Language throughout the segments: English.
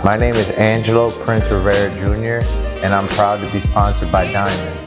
My name is Angelo Prince Rivera Jr., and I'm proud to be sponsored by Dymnd.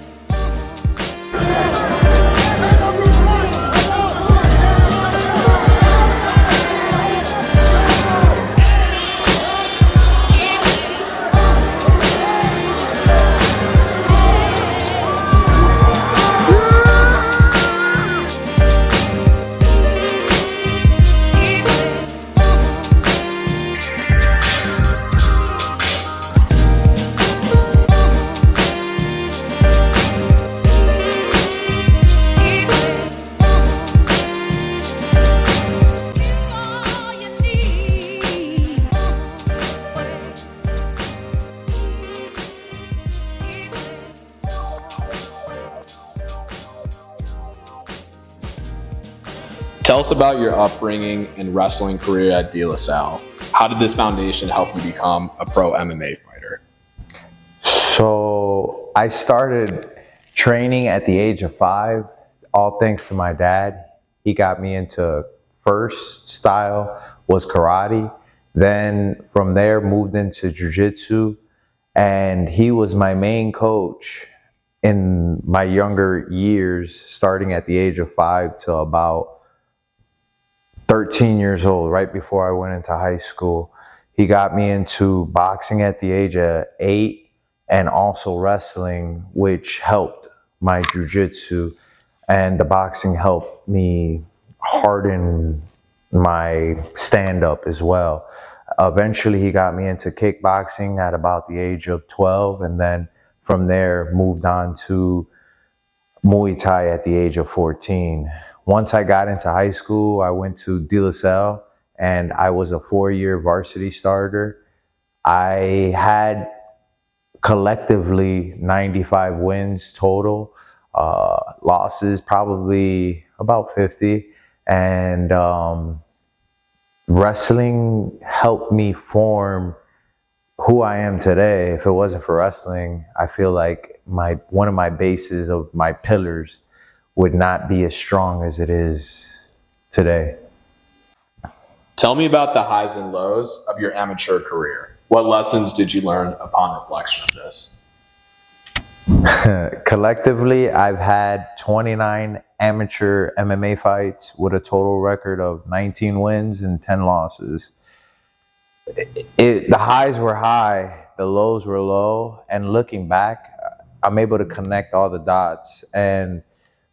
Tell us about your upbringing and wrestling career at De La Salle. How did this foundation help you become a pro MMA fighter? So I started training at the age of 5, all thanks to my dad. He got me into first style was karate. Then from there moved into jiu-jitsu, and he was my main coach in my younger years, starting at the age of 5 to about 13 years old, right before I went into high school. He got me into boxing at the age of 8 and also wrestling, which helped my jiu-jitsu, and the boxing helped me harden my stand-up as well. Eventually, he got me into kickboxing at about the age of 12, and then from there moved on to Muay Thai at the age of 14. Once I got into high school, I went to De La Salle, and I was a 4-year varsity starter. I had collectively 95 wins total, losses probably about 50, and wrestling helped me form who I am today. If it wasn't for wrestling, I feel like one of my bases of my pillars would not be as strong as it is today. Tell me about the highs and lows of your amateur career. What lessons did you learn upon reflection of this? Collectively, I've had 29 amateur MMA fights with a total record of 19 wins and 10 losses. The highs were high, the lows were low, and looking back, I'm able to connect all the dots and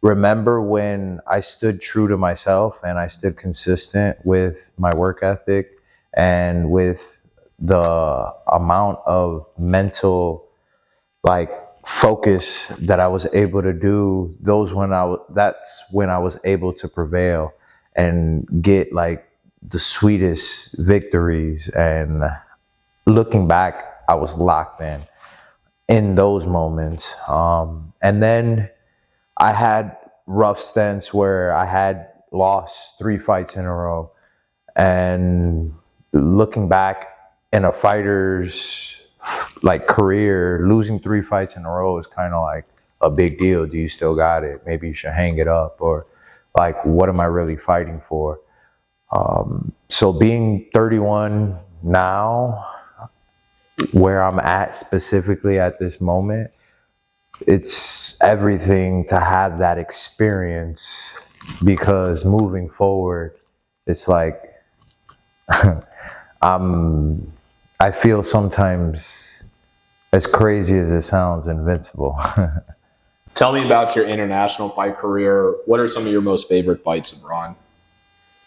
remember when I stood true to myself and I stood consistent with my work ethic and with the amount of mental focus that I was able to do. That's when I was able to prevail and get the sweetest victories. And looking back, I was locked in those moments. And then I had rough stints where I had lost 3 fights in a row. And looking back in a fighter's career, losing 3 fights in a row is kind of like a big deal. Do you still got it? Maybe you should hang it up, or what am I really fighting for? So being 31 now, where I'm at specifically at this moment, it's everything to have that experience, because moving forward, it's I feel sometimes, as crazy as it sounds, invincible. Tell me about your international fight career. What are some of your most favorite fights abroad?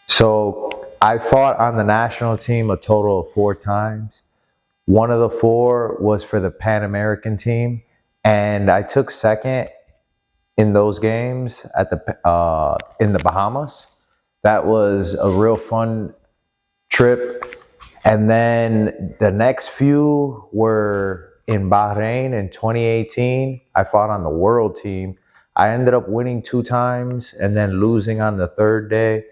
So I fought on the national team a total of 4 times. One of the 4 was for the Pan American team, and I took second in those games at in the Bahamas. That was a real fun trip. And then the next few were in Bahrain in 2018. I fought on the world team. I ended up winning 2 times and then losing on the 3rd day.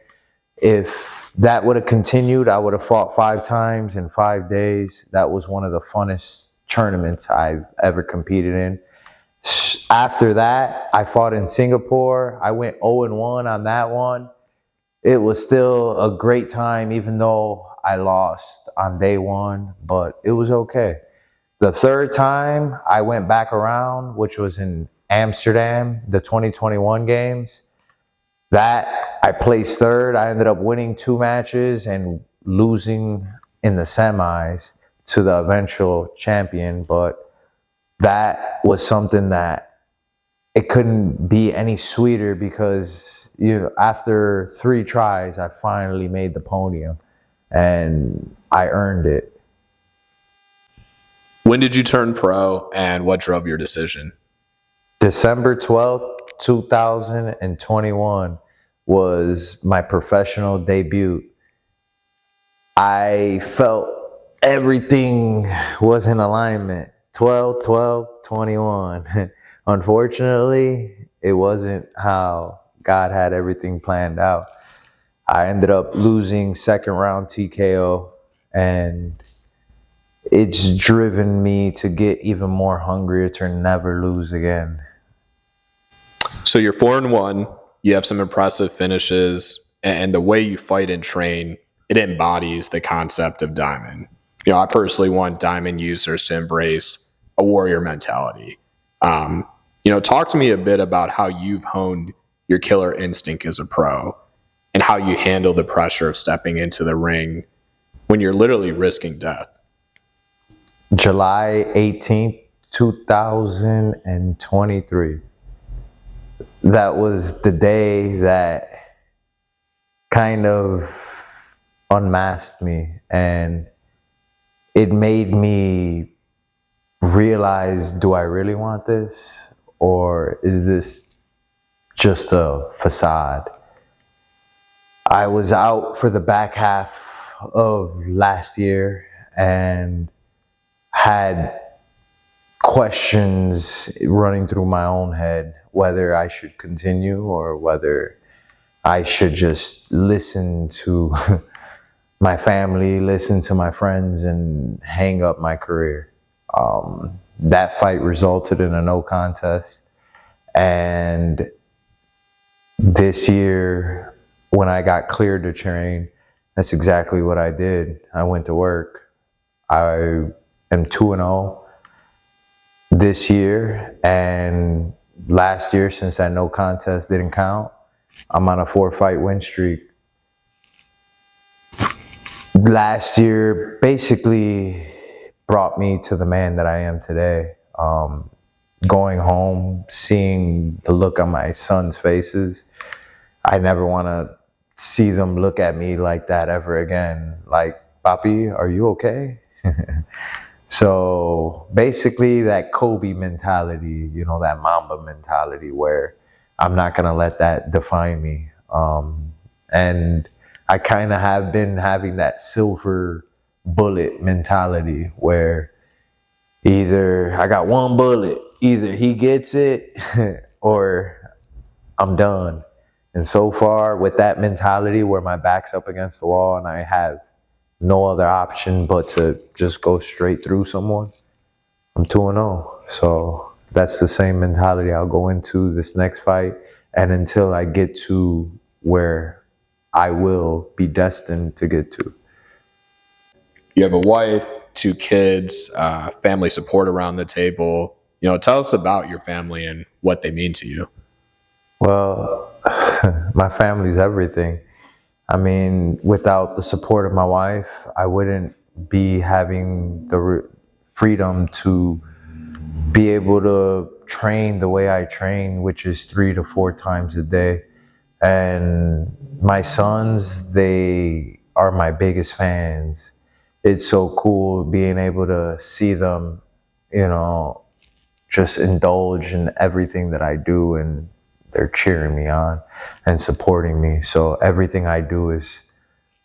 If that would have continued, I would have fought 5 times in 5 days. That was one of the funnest tournaments I've ever competed in. After that, I fought in Singapore. I went 0-1 on that one. It was still a great time, even though I lost on day one, but it was okay. The third time I went back around, which was in Amsterdam, the 2021 games, that I placed third. I ended up winning 2 matches and losing in the semis to the eventual champion. But that was something that it couldn't be any sweeter because after 3 tries, I finally made the podium and I earned it. When did you turn pro, and what drove your decision? December 12th, 2021 was my professional debut. I felt everything was in alignment. 12, 12, 21. Unfortunately, it wasn't how God had everything planned out. I ended up losing second round TKO, and it's driven me to get even more hungrier to never lose again. So you're 4-1. You have some impressive finishes, and the way you fight and train, it embodies the concept of Dymnd. I personally want Dymnd users to embrace a warrior mentality. Talk to me a bit about how you've honed your killer instinct as a pro and how you handle the pressure of stepping into the ring when you're literally risking death. July 18th, 2023. That was the day that kind of unmasked me, and it made me realize, do I really want this? Or is this just a facade? I was out for the back half of last year and had questions running through my own head, whether I should continue or whether I should just listen to my family, listen to my friends, and hang up my career. That fight resulted in a no contest. And this year, when I got cleared to train, that's exactly what I did. I went to work. I am 2-0 this year, and last year, since that no contest didn't count, I'm on a 4-fight win streak. Last year basically brought me to the man that I am today. Going home, seeing the look on my son's faces, I never want to see them look at me like that ever again. Like, Papi, are you okay? So basically that Kobe mentality, that Mamba mentality where I'm not going to let that define me. And I kind of have been having that silver bullet mentality where either I got one bullet, either he gets it or I'm done. And so far with that mentality where my back's up against the wall and I have no other option but to just go straight through someone, I'm 2-0. So that's the same mentality I'll go into this next fight, and until I get to where I will be destined to get to. You have a wife, 2 kids, family support around the table. Tell us about your family and what they mean to you. Well, my family's everything. I mean, without the support of my wife, I wouldn't be having the freedom to be able to train the way I train, which is 3 to 4 times a day. And my sons, they are my biggest fans. It's so cool being able to see them, just indulge in everything that I do, and they're cheering me on and supporting me. So everything I do is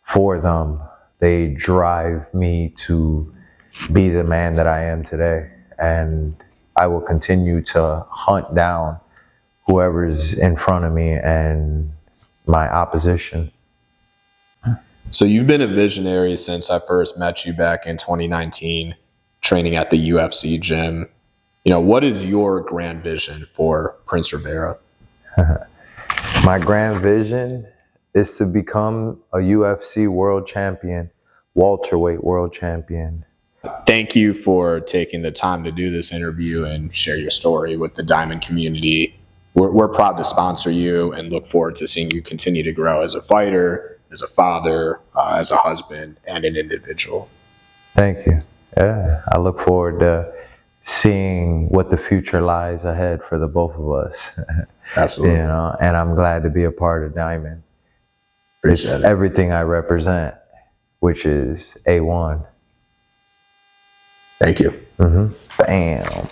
for them. They drive me to be the man that I am today. And I will continue to hunt down whoever's in front of me and my opposition. So you've been a visionary since I first met you back in 2019, training at the UFC gym. What is your grand vision for Prince Rivera? My grand vision is to become a UFC world champion welterweight world champion. Thank you for taking the time to do this interview and share your story with the Dymnd community. We're proud to sponsor you and look forward to seeing you continue to grow as a fighter, as a father, as a husband, and an individual. Thank you. Yeah, I look forward to seeing what the future lies ahead for the both of us. Absolutely. And I'm glad to be a part of Dymnd. Appreciate It's it. everything I represent, which is A1. Thank you. Bam.